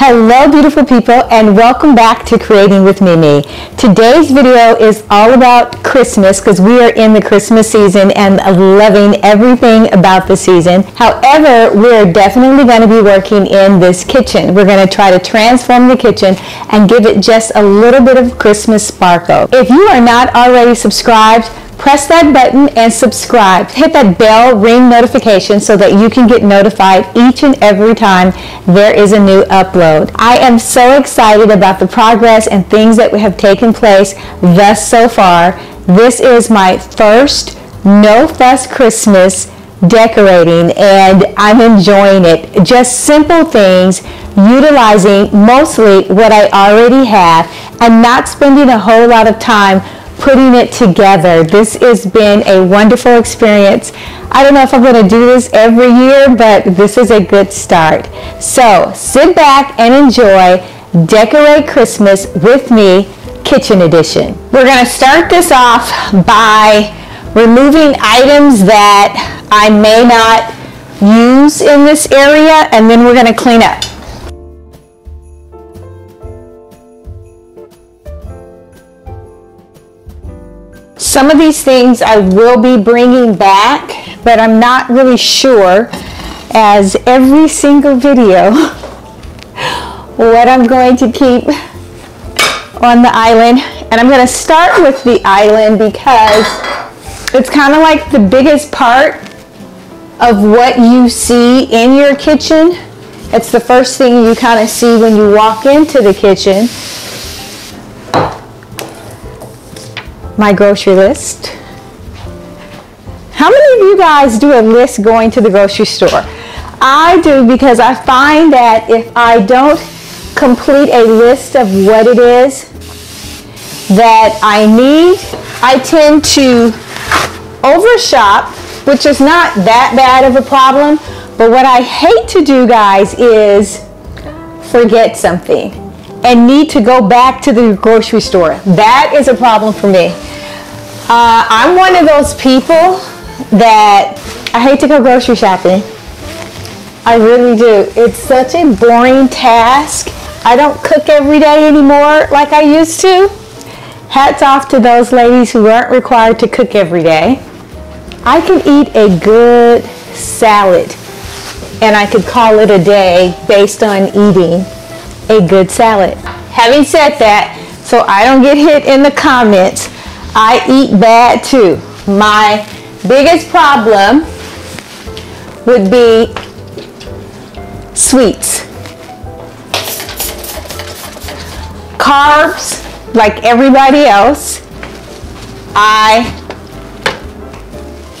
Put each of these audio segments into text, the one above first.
Hello beautiful people, and welcome back to Creating with Mimi. Today's video is all about Christmas because we are in the Christmas season and loving everything about the season. However, we're definitely going to be working in this kitchen. We're going to try to transform the kitchen and give it just a little bit of Christmas sparkle. If you are not already subscribed, press that button and subscribe. Hit that bell ring notification so that you can get notified each and every time there is a new upload. I am so excited about the progress and things that have taken place thus so far. This is my first No Fuss Christmas decorating and I'm enjoying it. Just simple things, utilizing mostly what I already have and not spending a whole lot of time putting it together. This has been a wonderful experience. I don't know if I'm going to do this every year, but this is a good start. So sit back and enjoy Decorate Christmas with me, Kitchen Edition. We're going to start this off by removing items that I may not use in this area, and then we're going to clean up. Some of these things I will be bringing back, but I'm not really sure, as every single video, what I'm going to keep on the island. And I'm going to start with the island because it's kind of like the biggest part of what you see in your kitchen. It's the first thing you kind of see when you walk into the kitchen. My grocery list. How many of you guys do a list going to the grocery store? I do, because I find that if I don't complete a list of what it is that I need, I tend to overshop, which is not that bad of a problem. But what I hate to do, guys, is forget something and need to go back to the grocery store. That is a problem for me. I'm one of those people that I hate to go grocery shopping. I really do. It's such a boring task. I don't cook every day anymore like I used to. Hats off to those ladies who aren't required to cook every day. I can eat a good salad and I could call it a day based on eating a good salad. Having said that, so I don't get hit in the comments, I eat bad too. My biggest problem would be sweets. Carbs, like everybody else, I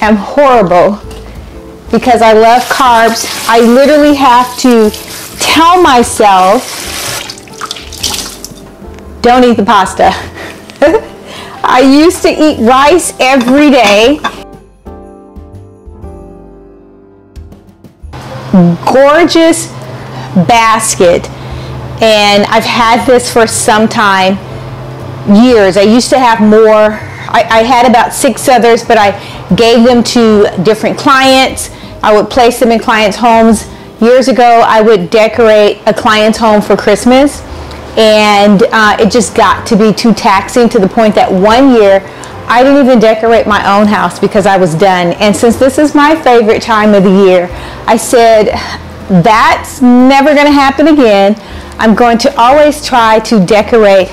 am horrible because I love carbs. I literally have to tell myself, don't eat the pasta. I used to eat rice every day. Gorgeous basket, and I've had this for some time, years. I used to have more. I had about 6 others, but I gave them to different clients. I would place them in clients' homes. Years ago, I would decorate a client's home for Christmas, and it just got to be too taxing, to the point that one year I didn't even decorate my own house because I was done. And since this is my favorite time of the year, I said that's never going to happen again. I'm going to always try to decorate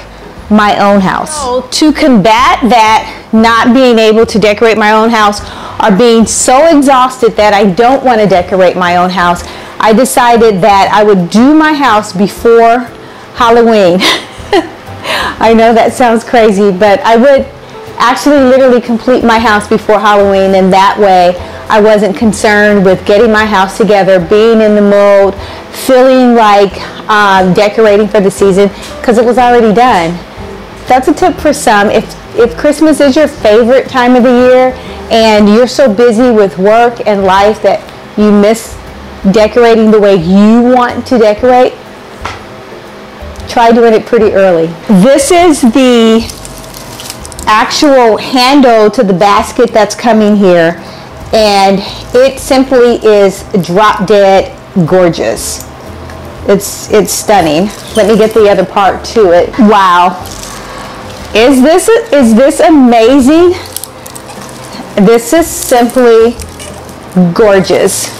my own house. So to combat that, not being able to decorate my own house, or being so exhausted that I don't want to decorate my own house, I decided that I would do my house before Halloween. I know that sounds crazy, but I would actually literally complete my house before Halloween, and that way I wasn't concerned with getting my house together, being in the mode, feeling like decorating for the season, because it was already done. That's a tip for some. If Christmas is your favorite time of the year and you're so busy with work and life that you miss decorating the way you want to decorate, try doing it pretty early. This is the actual handle to the basket that's coming here, and it simply is drop dead gorgeous. It's stunning. Let me get the other part to it. Wow. Is this amazing? This is simply gorgeous.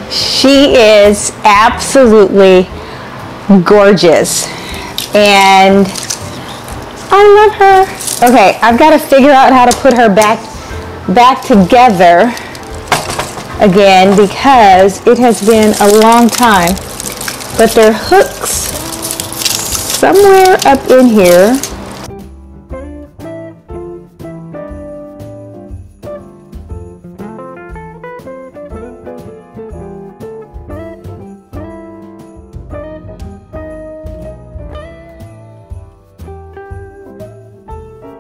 She is absolutely gorgeous. And I love her. Okay, I've got to figure out how to put her back together again because it has been a long time. But there are hooks somewhere up in here.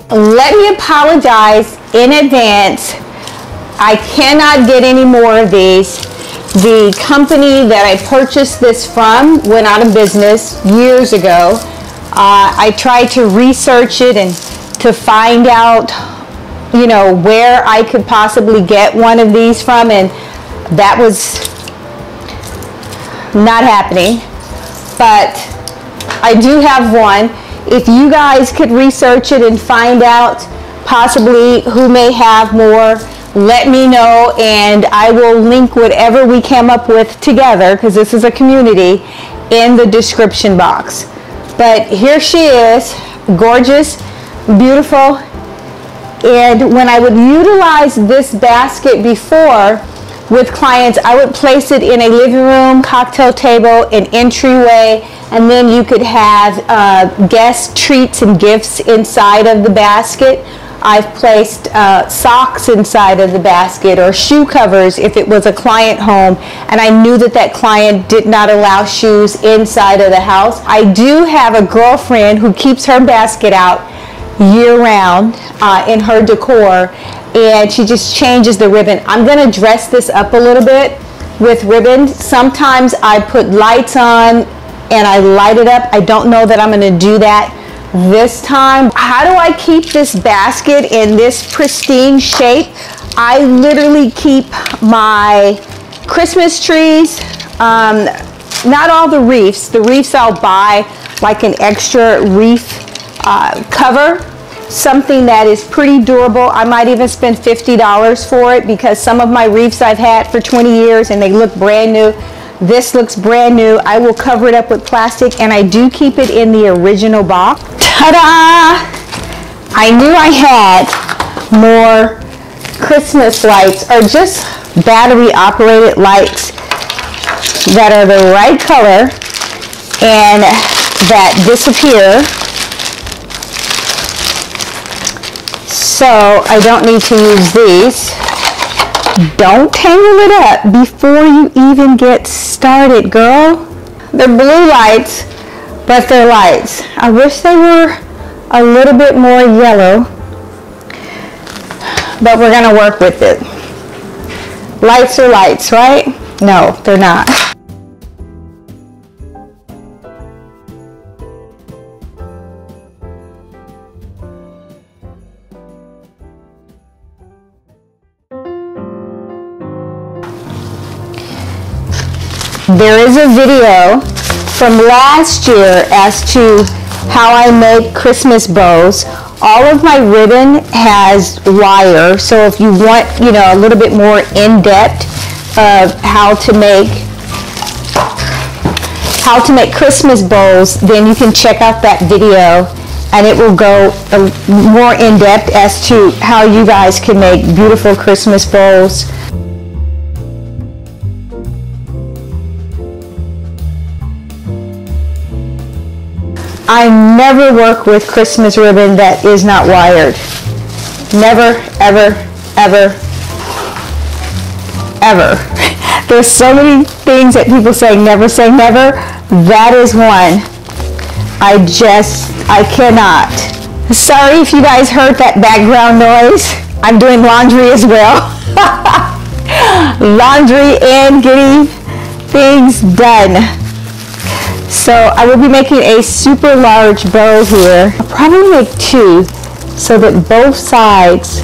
Let me apologize in advance. I cannot get any more of these. The company that I purchased this from went out of business years ago. I tried to research it and to find out, you know, where I could possibly get one of these from, and that was not happening. But I do have one. If you guys could research it and find out possibly who may have more, let me know, and I will link whatever we came up with together, because this is a community, in the description box. But here she is, gorgeous, beautiful. And when I would utilize this basket before with clients, I would place it in a living room, cocktail table, an entryway, and then you could have guest treats and gifts inside of the basket. I've placed socks inside of the basket, or shoe covers if it was a client home and I knew that that client did not allow shoes inside of the house. I do have a girlfriend who keeps her basket out year-round in her decor, and she just changes the ribbon. I'm going to dress this up a little bit with ribbon. Sometimes I put lights on and I light it up. I don't know that I'm going to do that this time. How do I keep this basket in this pristine shape? I literally keep my Christmas trees, not all the wreaths. The wreaths I'll buy like an extra wreath cover, something that is pretty durable. I might even spend $50 for it, because some of my wreaths I've had for 20 years and they look brand new. This looks brand new. I will cover it up with plastic, and I do keep it in the original box. Ta-da! I knew I had more Christmas lights, or just battery operated lights that are the right color and that disappear. So I don't need to use these. Don't tangle it up before you even get started, girl. They're blue lights, but they're lights. I wish they were a little bit more yellow, but we're gonna work with it. Lights are lights, right? No, they're not. There is a video from last year as to how I make Christmas bows. All of my ribbon has wire, so if you want, you know, a little bit more in-depth of how to make Christmas bows, then you can check out that video, and it will go more in-depth as to how you guys can make beautiful Christmas bows. I never work with Christmas ribbon that is not wired. Never, ever, ever, ever. There's so many things that people say never say never. That is one. I cannot. Sorry if you guys heard that background noise. I'm doing laundry as well. Laundry and getting things done. So I will be making a super large bow here. I'll probably make 2 so that both sides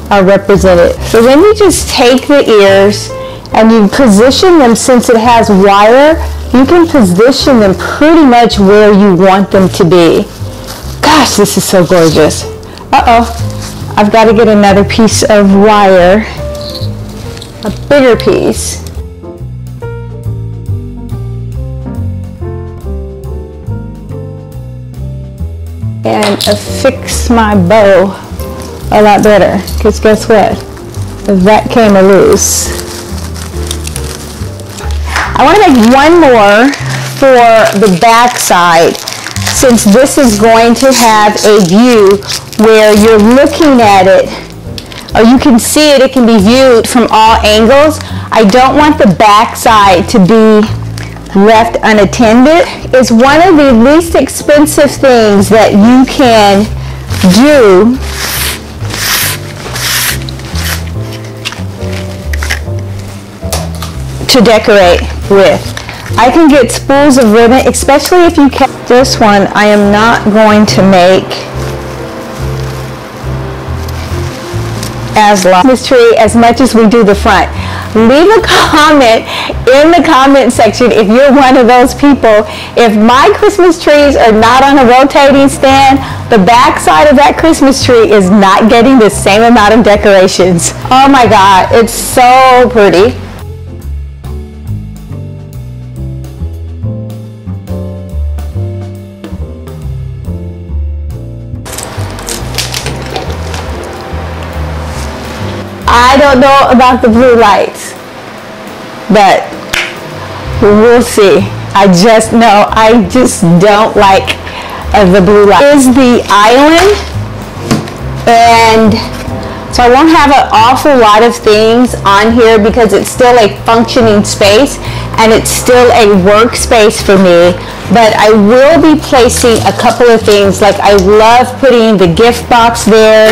are represented. So then you just take the ears and you position them, since it has wire, you can position them pretty much where you want them to be. Gosh, this is so gorgeous. Uh-oh, I've got to get another piece of wire, a bigger piece. And affix my bow a lot better, because guess what? That came loose. I want to make one more for the back side, since this is going to have a view where you're looking at it, or you can see it, it can be viewed from all angles. I don't want the back side to be left unattended. It's one of the least expensive things that you can do to decorate with. I can get spools of ribbon, especially if you can. This one I am not going to make as long this tree as much as we do the front. Leave a comment in the comment section if you're one of those people. If my Christmas trees are not on a rotating stand, the back side of that Christmas tree is not getting the same amount of decorations. Oh my God, it's so pretty. I don't know about the blue lights, but we'll see. I just know I just don't like the blue light. Is the island, and so I won't have an awful lot of things on here because it's still a functioning space and it's still a workspace for me, but I will be placing a couple of things. Like, I love putting the gift box there.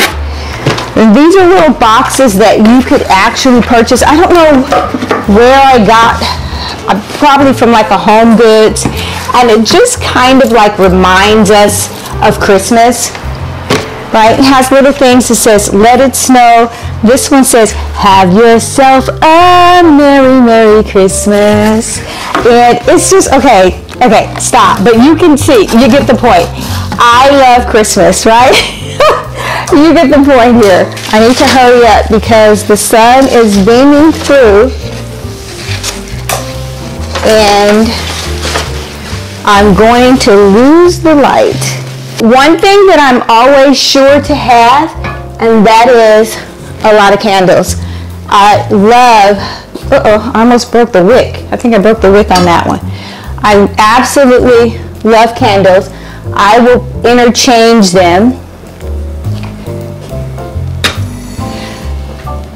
And these are little boxes that you could actually purchase. I don't know where I got, probably from like a Home Goods, and it just kind of like reminds us of Christmas, right? It has little things that says, let it snow. This one says, have yourself a merry, merry Christmas. And it's just, okay, stop. But you can see, you get the point. I love Christmas, right? You get the point here. I need to hurry up because the sun is beaming through and I'm going to lose the light. One thing that I'm always sure to have, and that is a lot of candles. I love, I almost broke the wick. I think I broke the wick on that one. I absolutely love candles. I will interchange them.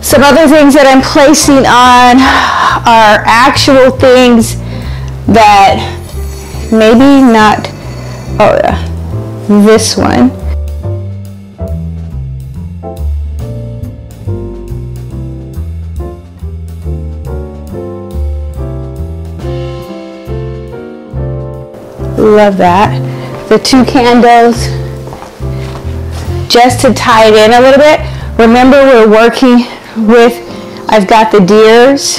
Some other things that I'm placing on are actual things that maybe not, oh yeah, this one. Love that. The 2 candles, just to tie it in a little bit. Remember, we're working with, I've got the deers.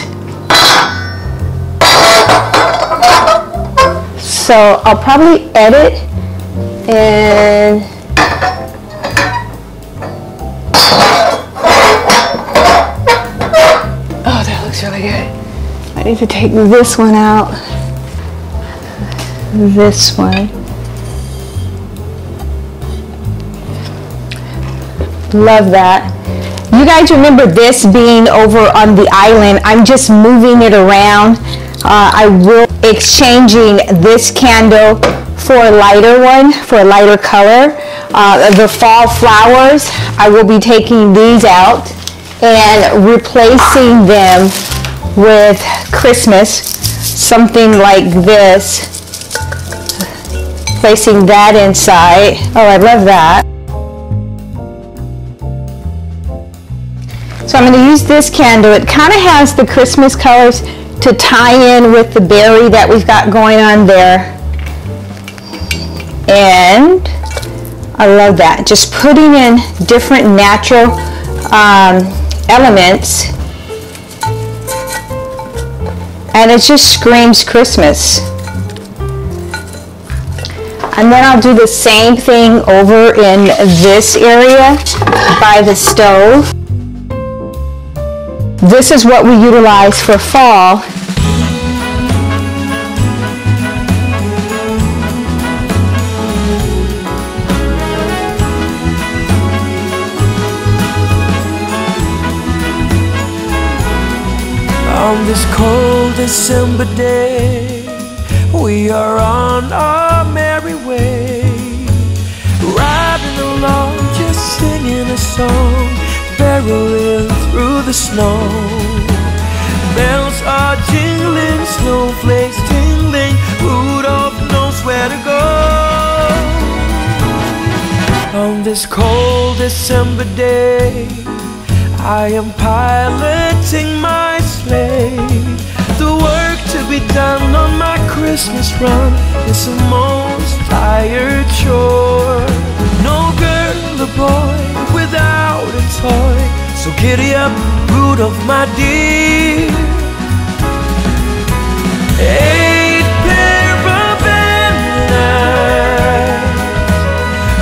So I'll probably edit and oh, that looks really good. I need to take this one out. This one. Love that. You guys remember this being over on the island. I'm just moving it around. I will be exchanging this candle for a lighter one, for a lighter color. The fall flowers, I will be taking these out and replacing them with Christmas, something like this. Placing that inside. Oh, I love that. So I'm going to use this candle. It kind of has the Christmas colors to tie in with the berry that we've got going on there. And I love that. Just putting in different natural elements, and it just screams Christmas. And then I'll do the same thing over in this area by the stove. This is what we utilize for fall. On this cold December day, we are on our merry way, riding along, just singing a song, barreling through the snow. Bells are jingling, snowflakes tingling, Rudolph knows where to go. On this cold December day, I am piloting my sleigh. The work to be done on my Christmas run is the most tired chore. No girl or boy without a toy, so giddy up, Rudolph, my dear. 8 pair of antlers,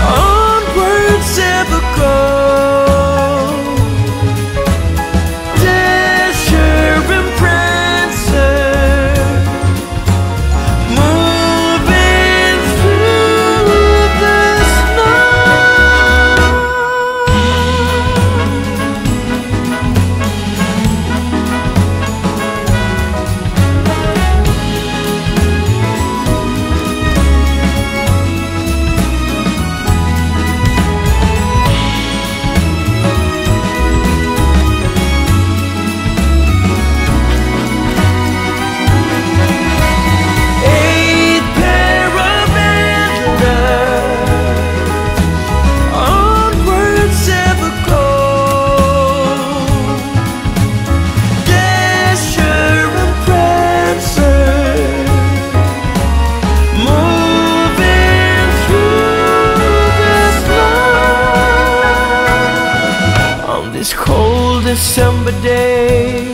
onwards ever go. This cold December day,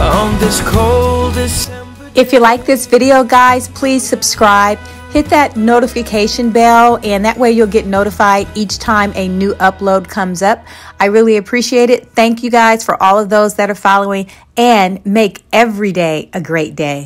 on this cold December. If you like this video, guys, please subscribe, hit that notification bell, and that way you'll get notified each time a new upload comes up. I really appreciate it. Thank you guys for all of those that are following, and make every day a great day.